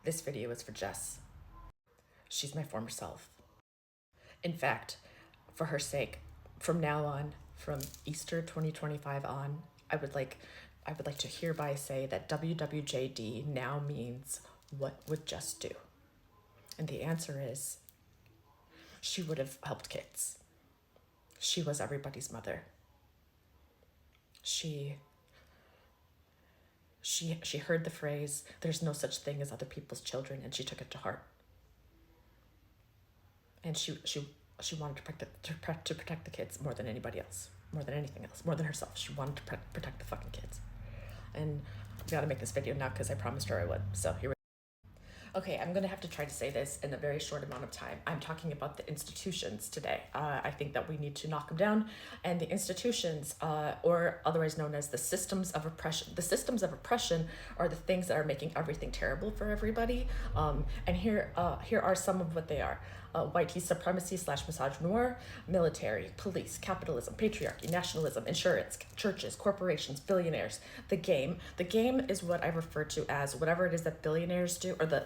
This video is for Jess. She's my former self. In fact, for her sake, from now on, from Easter 2025 on, I would like to hereby say that WWJD now means what would Jess do? And the answer is she would have helped kids. She was everybody's mother. She heard the phrase, "There's no such thing as other people's children," and she took it to heart. And she wanted to protect the kids more than anybody else, more than anything else, more than herself. She wanted to protect the fucking kids. And I gotta make this video now because I promised her I would. So here we go. Okay, I'm gonna have to try to say this in a very short amount of time. I'm talking about the institutions today. I think that we need to knock them down, and the institutions, or otherwise known as the systems of oppression. The systems of oppression are the things that are making everything terrible for everybody. And here are some of what they are. White supremacy / misogynoir, military, police, capitalism, patriarchy, nationalism, insurance, churches, corporations, billionaires, the game. The game is what I refer to as whatever it is that billionaires do, or the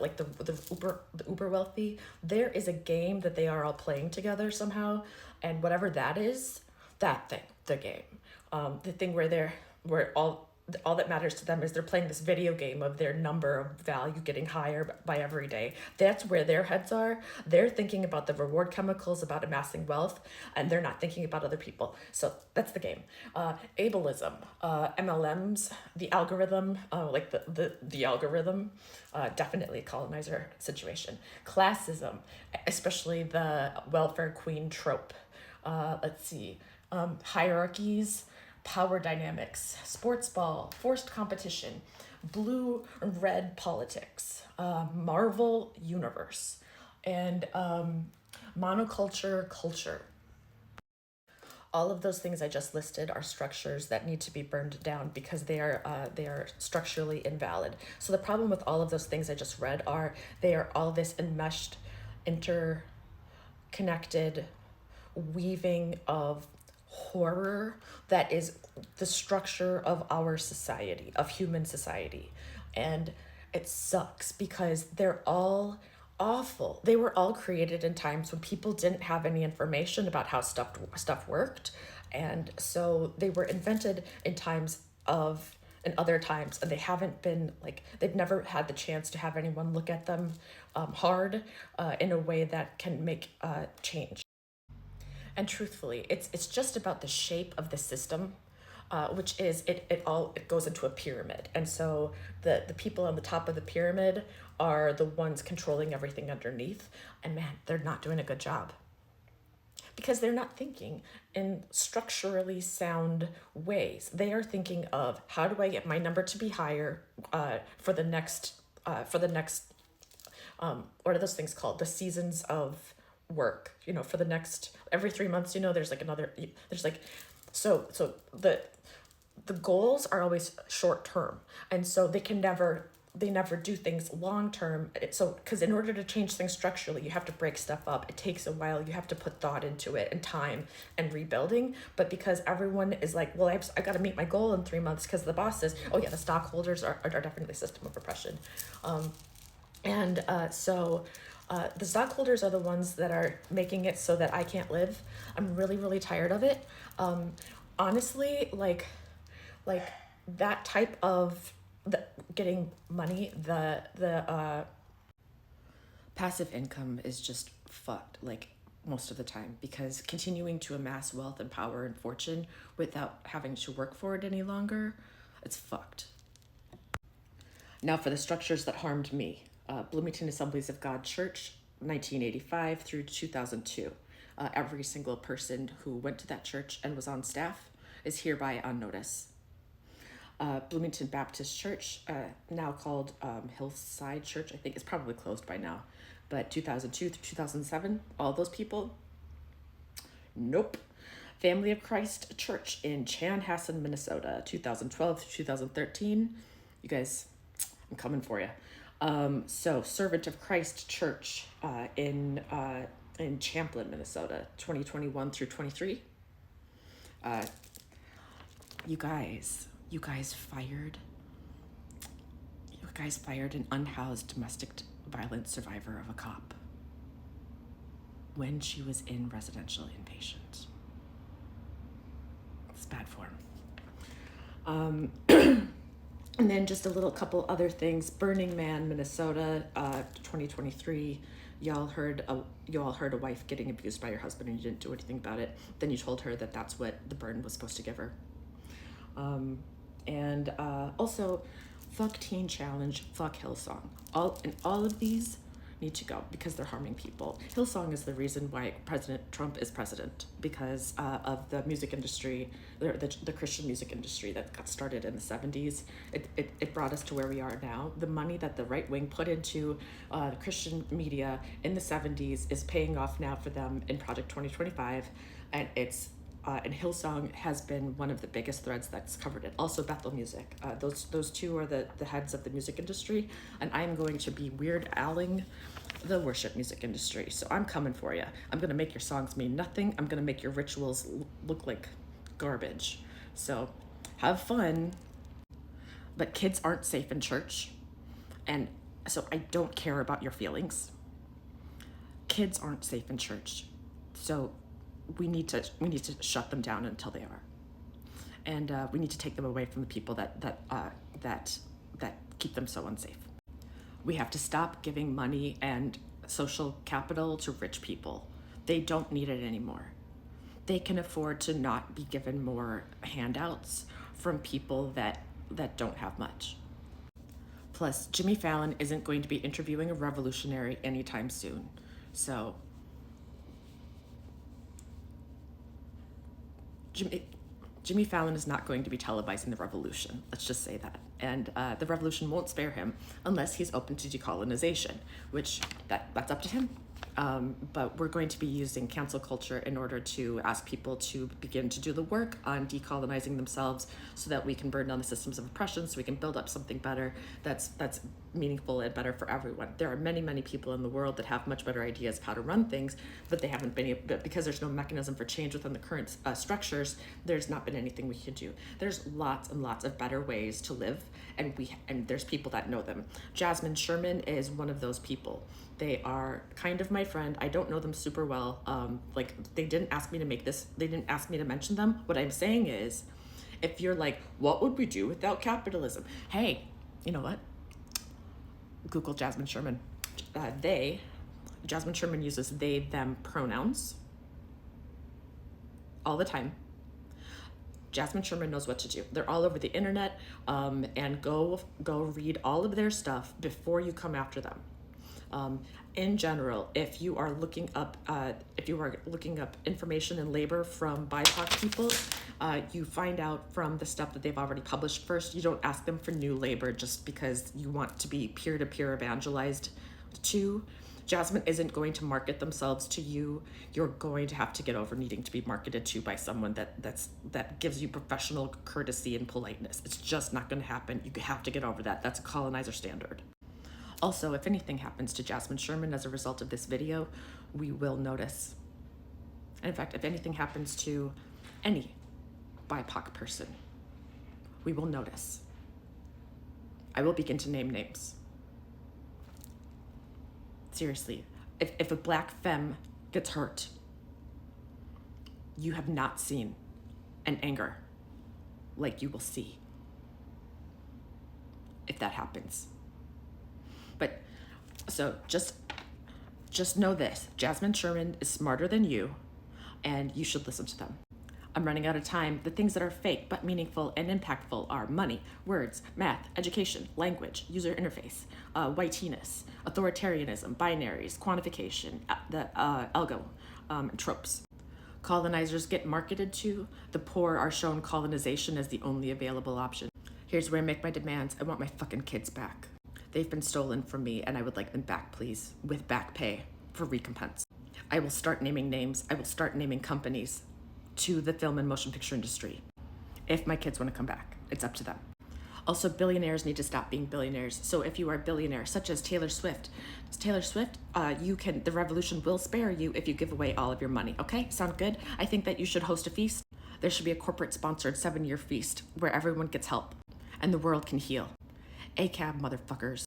uber wealthy. There is a game that they are all playing together somehow, and whatever that is, that thing, the game, the thing where all that matters to them is they're playing this video game of their number of value getting higher by every day. That's where their heads are. They're thinking about the reward chemicals, about amassing wealth, and they're not thinking about other people. So that's the game. Ableism, MLMs, the algorithm, the algorithm, definitely a colonizer situation. Classism, especially the welfare queen trope. Let's see, hierarchies, power dynamics, sports ball, forced competition, blue and red politics, Marvel universe, and monoculture culture. All of those things I just listed are structures that need to be burned down because they are structurally invalid. So the problem with all of those things I just read are they are all this enmeshed, interconnected weaving of horror that is the structure of our society, of human society. And it sucks because they're all awful. They were all created in times when people didn't have any information about how stuff worked. And so they were invented in other times, and they haven't been they've never had the chance to have anyone look at them hard in a way that can make change. And truthfully, it's just about the shape of the system, which is it goes into a pyramid. And so the people on the top of the pyramid are the ones controlling everything underneath. And man, they're not doing a good job because they're not thinking in structurally sound ways. They are thinking of, how do I get my number to be higher for the next what are those things called? The seasons of work, for the next every 3 months, there's the goals are always short term, and so they never do things long term. So because in order to change things structurally, you have to break stuff up. It takes a while. You have to put thought into it and time and rebuilding. But because everyone is like, well, I got to meet my goal in 3 months because the boss says, oh yeah, the stockholders are definitely a system of oppression. So the stockholders are the ones that are making it so that I can't live. I'm really, really tired of it. Honestly, like that type of getting money, the passive income is just fucked, most of the time, because continuing to amass wealth and power and fortune without having to work for it any longer, it's fucked. Now for the structures that harmed me. Bloomington Assemblies of God Church, 1985 through 2002. Every single person who went to that church and was on staff is hereby on notice. Bloomington Baptist Church, now called Hillside Church, I think it's probably closed by now, but 2002 through 2007, all those people, nope. Family of Christ Church in Chanhassen, Minnesota, 2012 through 2013. You guys, I'm coming for you. So Servant of Christ Church in Champlin, Minnesota, 2021 through 23. You guys fired. Guys fired an unhoused domestic violence survivor of a cop when she was in residential inpatient. It's bad form. And then just a little couple other things. Burning Man, Minnesota, 2023. Y'all heard a wife getting abused by her husband and you didn't do anything about it. Then you told her that that's what the burn was supposed to give her. Also, fuck Teen Challenge, fuck Hillsong. All of these need to go because they're harming people. Hillsong is the reason why President Trump is president, because of the music industry, the Christian music industry that got started in the 70s. It brought us to where we are now. The money that the right wing put into the Christian media in the 70s is paying off now for them in Project 2025, and and Hillsong has been one of the biggest threads that's covered it. Also Bethel Music. Those two are the heads of the music industry, and I'm going to be Weird Al-ing the worship music industry. So I'm coming for you. I'm going to make your songs mean nothing. I'm going to make your rituals look like garbage. So have fun. But kids aren't safe in church. And so I don't care about your feelings. Kids aren't safe in church. So we need to shut them down until they are. And we need to take them away from the people that keep them so unsafe. We have to stop giving money and social capital to rich people. They don't need it anymore. They can afford to not be given more handouts from people that don't have much. Plus, Jimmy Fallon isn't going to be interviewing a revolutionary anytime soon. So, Jimmy Fallon is not going to be televising the revolution. Let's just say that. And the revolution won't spare him unless he's open to decolonization, which that's up to him. But we're going to be using cancel culture in order to ask people to begin to do the work on decolonizing themselves so that we can burn down the systems of oppression, so we can build up something better that's meaningful and better for everyone. There are many, many people in the world that have much better ideas of how to run things, but they haven't been able, but because there's no mechanism for change within the current structures, there's not been anything we can do. There's lots and lots of better ways to live, and there's people that know them. Jasmine Sherman is one of those people. They are kind of my friend. I don't know them super well. They didn't ask me to make this. They didn't ask me to mention them. What I'm saying is, if you're like, what would we do without capitalism? Hey, you know what? Google Jasmine Sherman. Jasmine Sherman uses they, them pronouns all the time. Jasmine Sherman knows what to do. They're all over the internet, and go read all of their stuff before you come after them. In general, if you are looking up information and labor from BIPOC people, you find out from the stuff that they've already published first. You don't ask them for new labor just because you want to be peer-to-peer evangelized to. Jasmine isn't going to market themselves to you. You're going to have to get over needing to be marketed to by someone that gives you professional courtesy and politeness. It's just not going to happen. You have to get over that. That's a colonizer standard. Also, if anything happens to Jasmine Sherman as a result of this video, we will notice. And in fact, if anything happens to any BIPOC person, we will notice. I will begin to name names. Seriously, if a black femme gets hurt, you have not seen an anger like you will see if that happens. But so just know this, Jasmine Sherman is smarter than you, and you should listen to them. I'm running out of time. The things that are fake but meaningful and impactful are money, words, math, education, language, user interface, whiteness, authoritarianism, binaries, quantification, the algo, tropes. Colonizers get marketed to. The poor are shown colonization as the only available option. Here's where I make my demands. I want my fucking kids back. They've been stolen from me, and I would like them back, please, with back pay for recompense. I will start naming names. I will start naming companies to the film and motion picture industry. If my kids want to come back, it's up to them. Also, billionaires need to stop being billionaires. So if you are a billionaire, such as Taylor Swift, the revolution will spare you if you give away all of your money. Okay, sound good? I think that you should host a feast. There should be a corporate sponsored 7-year feast where everyone gets help and the world can heal. ACAB, motherfuckers.